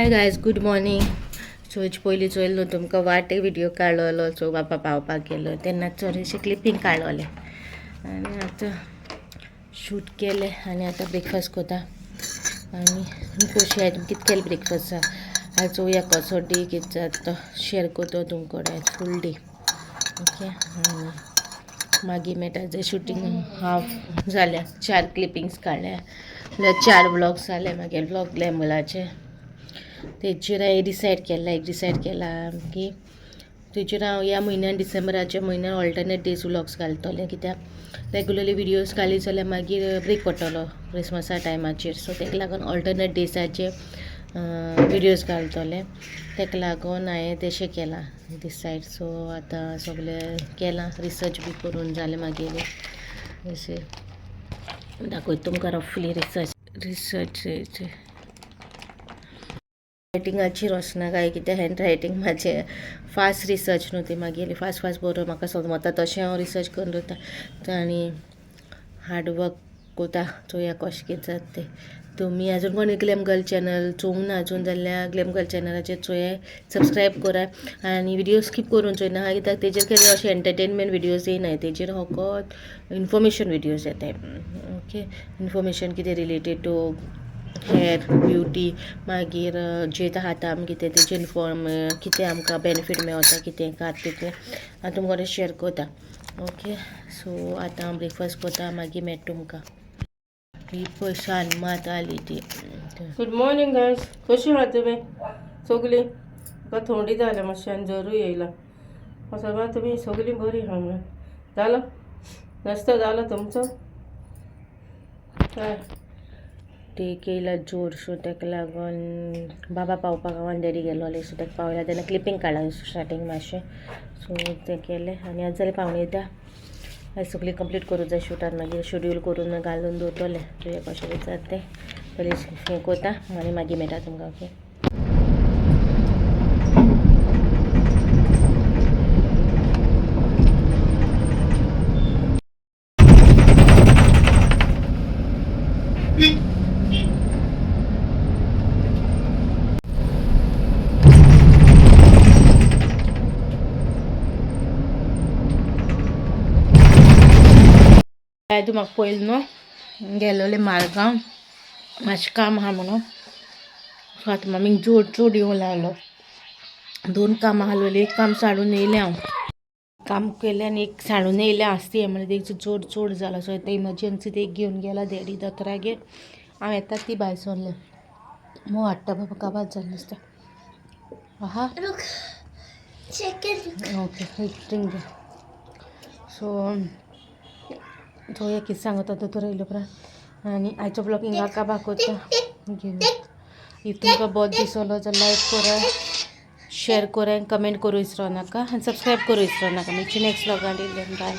हाय guys, good morning. चोयच पयलीं चोयलो तुमकां वाटे व्हिडिओ काडलेलो चो बापा पावपाक गेलो तेन्ना चोरीशे क्लिपींग काडलेले आनी आतां शूट केले आनी आतां ब्रेकफास्ट कोता. आनी कशी आय तुमकां कितें केलें ब्रेकफास्ट आज चोवया कसो डे कितें जाता तो शेअर करता तुमकोडे फूल डे. ओके, मागीर मेळटा जे शूटिंग हाफ जाल्या 4 क्लिपिंग्स काडल्या म्हळ्यार 4 ब्लॉग्स जाले. मागीर ब्लॉग ग्लॅमलाचे तेचेर हांवें डिसायड केला की तेचेर हांव ह्या म्हयन्यान डिसेंबराच्या म्हयन्यान ऑल्टरनेट डेज व्लॉग्स घालतलें, कित्याक रेगुलरली विडियोज घाली जाल्यार मागीर ब्रेक पडटलो क्रिसमसा टायमाचेर. सो तेका लागून ऑल्टरनेट डेजाचे विडियोज घालतलें. तेका लागून हांवें तशें केलां डिसायड. सो आतां सगळें केलां, रिसर्च बी करून जालें. मागीर अशें दाखयता तुमकां रफली रिसर्च रायटिंगाचेर वचना काय, कित्याक हँड रायटींग म्हाजें फास्ट रिसर्च न्हू, ती मागीर फास्ट बरोवन म्हाका समजता तशें हांव रिसर्च करून दवरता आनी हार्डवर्क कोता. चोवया कशें कितें जाता तें. तुमी आजून कोण ग्लॅम गर्ल चॅनल चोवंक ना आजून जाल्यार ग्लॅम गर्ल चॅनलाचेर चोया, सबस्क्रायब करात आनी विडियो स्कीप करून चोयना, कित्याक तेजेर केन्ना अशें एंटरटेनमेंट विडियोज येयनाय, तेजेर फकत इन्फॉर्मेशन विडियोज येताय. ओके, इन्फॉर्मेशन कितें रिलेटेड टू हेअर ब्युटी, मागीर जे खाता आमी कितें तेजेर कितें आमकां बेनिफीट मेळटा कितें खात तें हांव तुमकां शेअर करता. ओके, सो आतां हांव ब्रेकफास्ट करता, मागीर मेळटा तुमकां. ही पयशान मात आली ती. गुड मॉर्निंग गायज, कशी आहात तुमी सगळीं? म्हाका थंडी जाल्या मातशी आनी जरूय येयला. सगळ्यां तुमी सगळीं बरी आहा म्हणून. जालो नाश्तो जालो तुमचो? काय टेक येयला जोर, सो तेका लागून बाबा पावपाक गांवान डॅडी गेलोले, सो तेका पावयला तेन्ना क्लिपींग काडला स्टार्टींग मातशें. सो तें केलें आनी आज जालें 9:15. आयज सगळी कंप्लीट करूं जाय शूटान, मागीर शेड्यूल करून घालून दवरतलें. चोवया कशें कितें जाता तें. पयलीं हें कोता आनी मागीर मेळटा तुमकां. ओके, तूं म्हाका पयलीं न्हू गेलोलें मारगांव, मातशें काम आहा म्हणून. सो आतां मम्मीक चड येवं लागलो. 2 कामां आसलेलीं, एक काम साडून येयलें हांव, काम केलें आनी एक साडून येयलें आसती हें म्हणल्यार तेचो चड जालो. सो आतां इमर्जन्सी ते घेवन गेला डॅडी दोतोरागेर. हांव येता ती भायर सरलें, मोव हाडटा बाबा काबार जालें दिसता. आहा ओके, ड्रिंक घे. सो चोवया कितें सांगता दोतोर येयलो उपरांत. आनी आयचो ब्लॉग हिंगा काबार कोत्ता. इफ तुमकां बोरो दिसलो जाल्यार लायक करा, शेअर करा, कमेंट करूं इसरो नाका आनी सबस्क्रायब करूं इसरो नाका. नेक्स्ट ब्लॉगान येयलें. बाय.